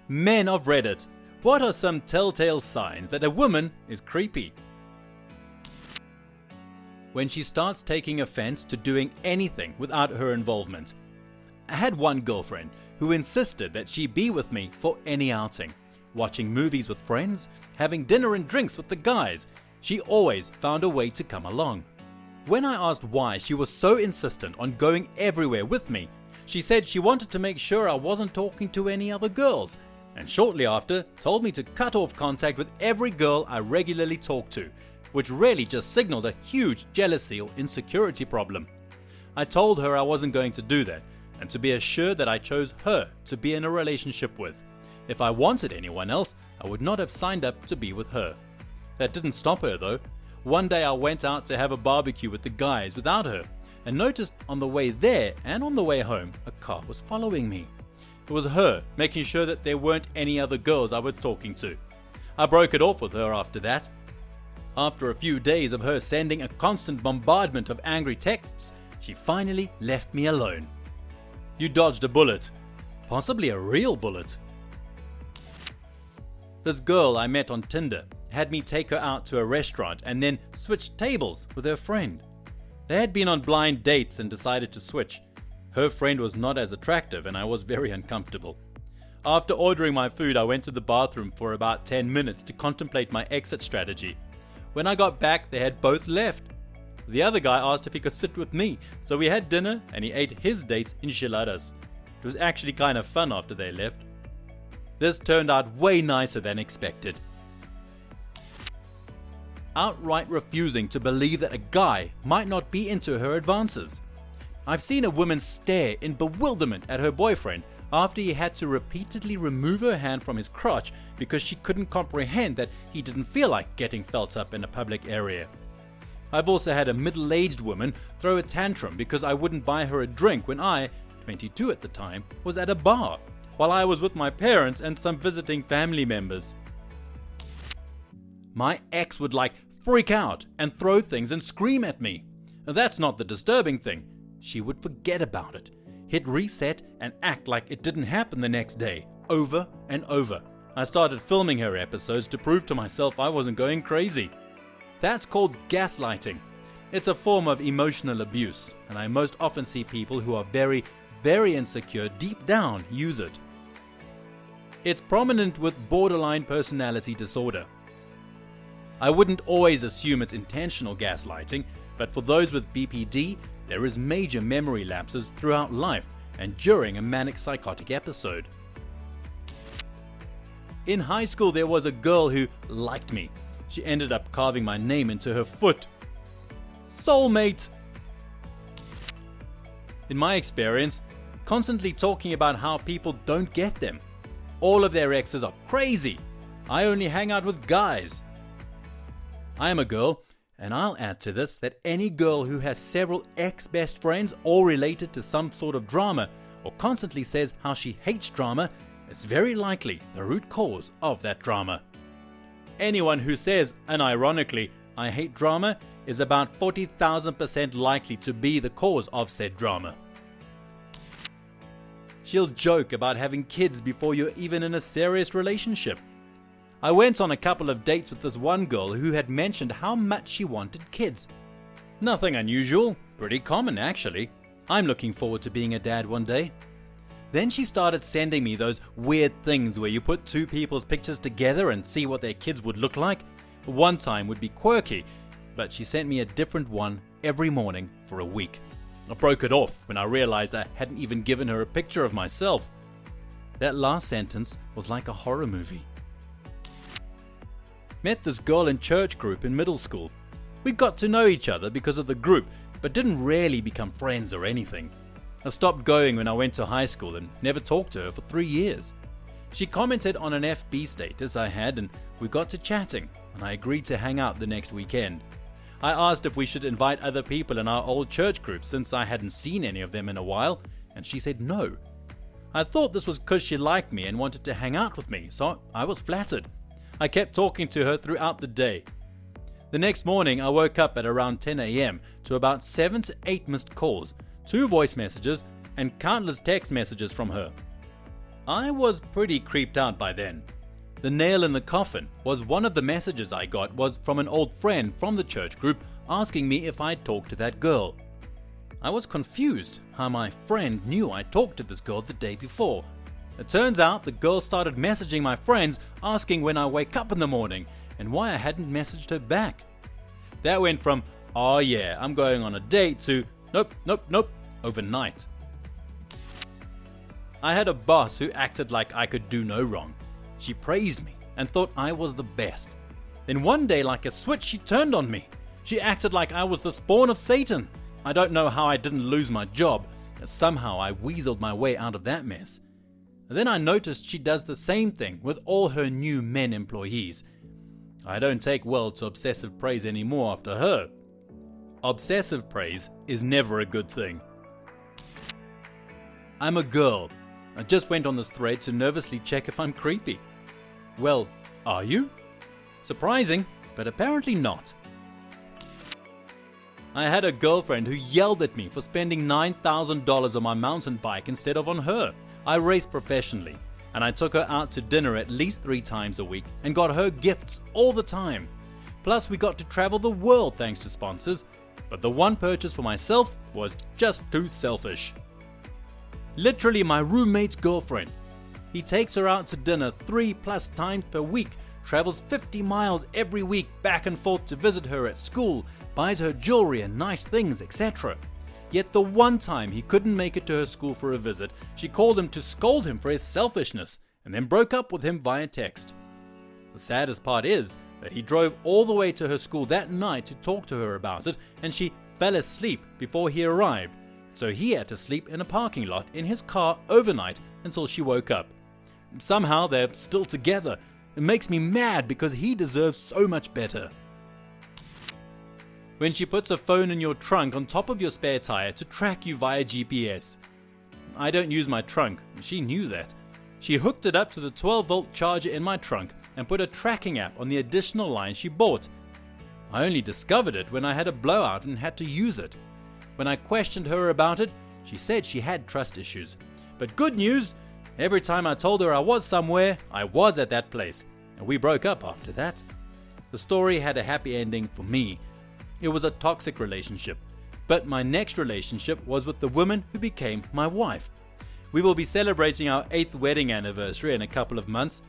Men of Reddit, what are some telltale signs that a woman is creepy? When she starts taking offense to doing anything without her involvement. I had one girlfriend who insisted that she be with me for any outing. Watching movies with friends, having dinner and drinks with the guys. She always found a way to come along. When I asked why she was so insistent on going everywhere with me, she said she wanted to make sure I wasn't talking to any other girls, and shortly after told me to cut off contact with every girl I regularly talked to, which really just signaled a huge jealousy or insecurity problem. I told her I wasn't going to do that, and to be assured that I chose her to be in a relationship with. If I wanted anyone else, I would not have signed up to be with her. That didn't stop her though. One day I went out to have a barbecue with the guys without her, and noticed on the way there and on the way home, a car was following me. It was her, making sure that there weren't any other girls I was talking to. I broke it off with her after that. After a few days of her sending a constant bombardment of angry texts, she finally left me alone. You dodged a bullet. Possibly a real bullet. This girl I met on Tinder had me take her out to a restaurant and then switched tables with her friend. They had been on blind dates and decided to switch. Her friend was not as attractive and I was very uncomfortable. After ordering my food, I went to the bathroom for about 10 minutes to contemplate my exit strategy. When I got back, they had both left. The other guy asked if he could sit with me, so we had dinner and he ate his date's enchiladas. It was actually kind of fun after they left. This turned out way nicer than expected. Outright refusing to believe that a guy might not be into her advances. I've seen a woman stare in bewilderment at her boyfriend after he had to repeatedly remove her hand from his crotch because she couldn't comprehend that he didn't feel like getting felt up in a public area. I've also had a middle-aged woman throw a tantrum because I wouldn't buy her a drink when I, 22 at the time, was at a bar, while I was with my parents and some visiting family members. My ex would freak out and throw things and scream at me. That's not the disturbing thing. She would forget about it, hit reset and act like it didn't happen the next day, over and over. I started filming her episodes to prove to myself I wasn't going crazy. That's called gaslighting. It's a form of emotional abuse, and I most often see people who are very, very insecure deep down use it. It's prominent with borderline personality disorder. I wouldn't always assume it's intentional gaslighting, but for those with BPD, there is major memory lapses throughout life and during a manic psychotic episode. In high school, there was a girl who liked me. She ended up carving my name into her foot. Soulmate! In my experience, constantly talking about how people don't get them. All of their exes are crazy. I only hang out with guys. I am a girl, and I'll add to this that any girl who has several ex-best friends all related to some sort of drama or constantly says how she hates drama is very likely the root cause of that drama. Anyone who says, unironically, I hate drama is about 40,000% likely to be the cause of said drama. She'll joke about having kids before you're even in a serious relationship. I went on a couple of dates with this one girl who had mentioned how much she wanted kids. Nothing unusual, pretty common actually. I'm looking forward to being a dad one day. Then she started sending me those weird things where you put two people's pictures together and see what their kids would look like. One time would be quirky, but she sent me a different one every morning for a week. I broke it off when I realized I hadn't even given her a picture of myself. That last sentence was like a horror movie. Met this girl in church group in middle school. We got to know each other because of the group, but didn't really become friends or anything. I stopped going when I went to high school and never talked to her for 3 years. She commented on an FB status I had and we got to chatting, and I agreed to hang out the next weekend. I asked if we should invite other people in our old church group since I hadn't seen any of them in a while, and she said no. I thought this was because she liked me and wanted to hang out with me, so I was flattered. I kept talking to her throughout the day. The next morning I woke up at around 10 a.m. to about 7 to 8 missed calls, 2 voice messages and countless text messages from her. I was pretty creeped out by then. The nail in the coffin was one of the messages I got was from an old friend from the church group asking me if I'd talked to that girl. I was confused how my friend knew I talked to this girl the day before. It turns out the girl started messaging my friends asking when I wake up in the morning and why I hadn't messaged her back. That went from, "Oh yeah, I'm going on a date" to nope, overnight. I had a boss who acted like I could do no wrong. She praised me and thought I was the best. Then one day, like a switch, she turned on me. She acted like I was the spawn of Satan. I don't know how I didn't lose my job. Somehow I weaseled my way out of that mess. Then I noticed she does the same thing with all her new men employees. I don't take well to obsessive praise anymore after her. Obsessive praise is never a good thing. I'm a girl. I just went on this thread to nervously check if I'm creepy. Well, are you? Surprising, but apparently not. I had a girlfriend who yelled at me for spending $9,000 on my mountain bike instead of on her. I race professionally, and I took her out to dinner at least 3 times a week and got her gifts all the time. Plus, we got to travel the world thanks to sponsors, but the one purchase for myself was just too selfish. Literally my roommate's girlfriend. He takes her out to dinner 3+ times per week, travels 50 miles every week back and forth to visit her at school, buys her jewelry and nice things, etc. Yet the one time he couldn't make it to her school for a visit, she called him to scold him for his selfishness and then broke up with him via text. The saddest part is that he drove all the way to her school that night to talk to her about it, and she fell asleep before he arrived, so he had to sleep in a parking lot in his car overnight until she woke up. Somehow they're still together. It makes me mad because he deserves so much better. When she puts a phone in your trunk on top of your spare tire to track you via GPS. I don't use my trunk, she knew that. She hooked it up to the 12-volt charger in my trunk and put a tracking app on the additional line she bought. I only discovered it when I had a blowout and had to use it. When I questioned her about it, she said she had trust issues. But good news, every time I told her I was somewhere, I was at that place, and we broke up after that. The story had a happy ending for me. It was a toxic relationship, but my next relationship was with the woman who became my wife. We will be celebrating our 8th wedding anniversary in a couple of months.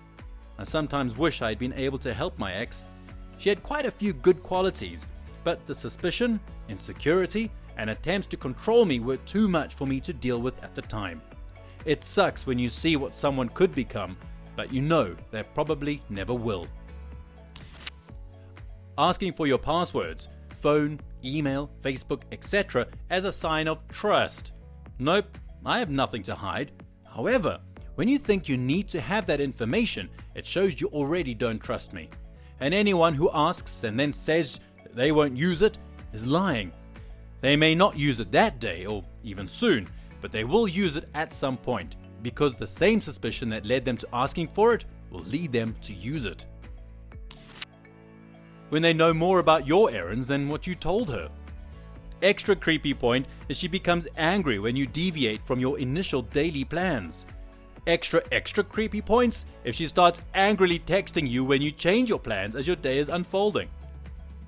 I sometimes wish I had been able to help my ex. She had quite a few good qualities, but the suspicion, insecurity, and attempts to control me were too much for me to deal with at the time. It sucks when you see what someone could become, but you know they probably never will. Asking for your passwords, phone, email, Facebook, etc. as a sign of trust. Nope, I have nothing to hide. However, when you think you need to have that information, it shows you already don't trust me. And anyone who asks and then says they won't use it is lying. They may not use it that day or even soon, but they will use it at some point, because the same suspicion that led them to asking for it will lead them to use it. When they know more about your errands than what you told her. Extra creepy point is she becomes angry when you deviate from your initial daily plans. Extra creepy points if she starts angrily texting you when you change your plans as your day is unfolding.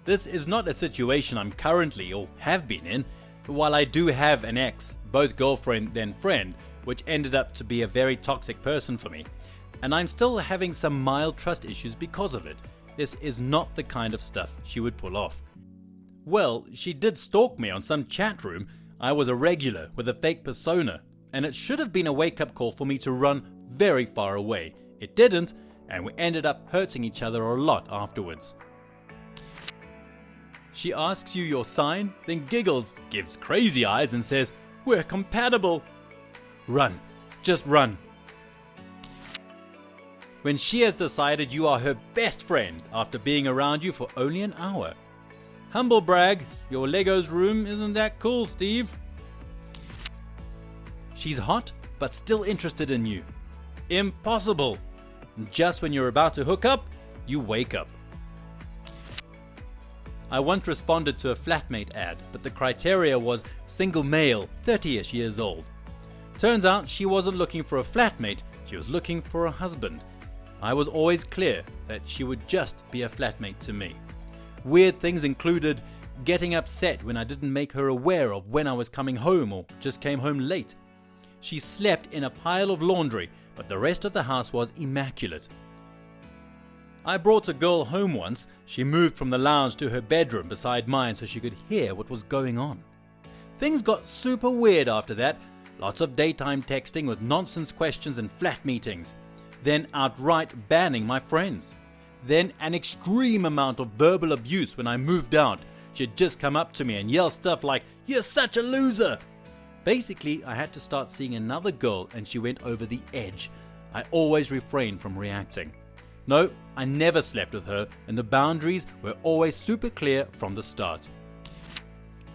This is not a situation I'm currently or have been in, but while I do have an ex, both girlfriend then friend, which ended up to be a very toxic person for me, and I'm still having some mild trust issues because of it. This is not the kind of stuff she would pull off. Well, she did stalk me on some chat room. I was a regular with a fake persona, and it should have been a wake-up call for me to run very far away. It didn't, and we ended up hurting each other a lot afterwards. She asks you your sign, then giggles, gives crazy eyes and says, "We're compatible." Run. Just run. When she has decided you are her best friend after being around you for only an hour. Humble brag, your Legos room isn't that cool, Steve. She's hot, but still interested in you. Impossible. Just when you're about to hook up, you wake up. I once responded to a Flatmate ad, but the criteria was single male, 30-ish years old. Turns out she wasn't looking for a flatmate, she was looking for a husband. I was always clear that she would just be a flatmate to me. Weird things included getting upset when I didn't make her aware of when I was coming home or just came home late. She slept in a pile of laundry, but the rest of the house was immaculate. I brought a girl home once. She moved from the lounge to her bedroom beside mine so she could hear what was going on. Things got super weird after that. Lots of daytime texting with nonsense questions and flat meetings. Then outright banning my friends. Then an extreme amount of verbal abuse when I moved out. She'd just come up to me and yell stuff like, "You're such a loser!" Basically, I had to start seeing another girl and she went over the edge. I always refrained from reacting. No, I never slept with her, and the boundaries were always super clear from the start.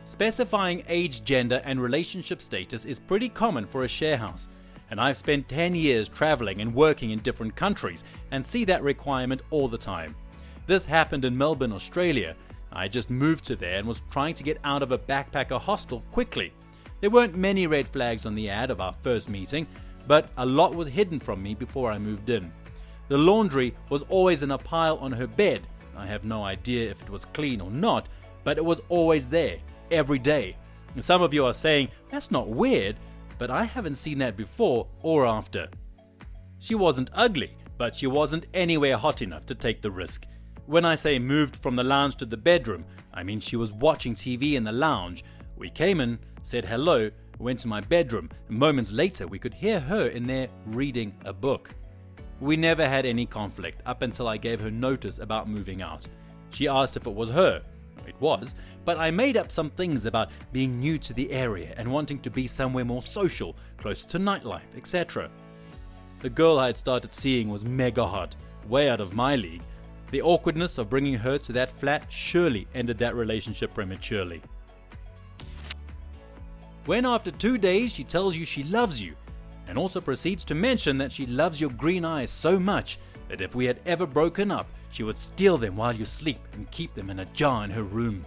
Specifying age, gender, and relationship status is pretty common for a share house, and I've spent 10 years traveling and working in different countries and see that requirement all the time. This happened in Melbourne, Australia. I just moved to there and was trying to get out of a backpacker hostel quickly. There weren't many red flags on the ad of our first meeting, but a lot was hidden from me before I moved in. The laundry was always in a pile on her bed. I have no idea if it was clean or not, but it was always there, every day. And some of you are saying, that's not weird, but I haven't seen that before or after. She wasn't ugly, but she wasn't anywhere hot enough to take the risk. When I say moved from the lounge to the bedroom, I mean she was watching TV in the lounge. We came in, said hello, went to my bedroom, and moments later we could hear her in there reading a book. We never had any conflict up until I gave her notice about moving out. She asked if it was her. It was, but I made up some things about being new to the area and wanting to be somewhere more social, closer to nightlife, etc. The girl I had started seeing was mega hot, way out of my league. The awkwardness of bringing her to that flat surely ended that relationship prematurely. When after 2 days she tells you she loves you, and also proceeds to mention that she loves your green eyes so much that if we had ever broken up, she would steal them while you sleep and keep them in a jar in her room.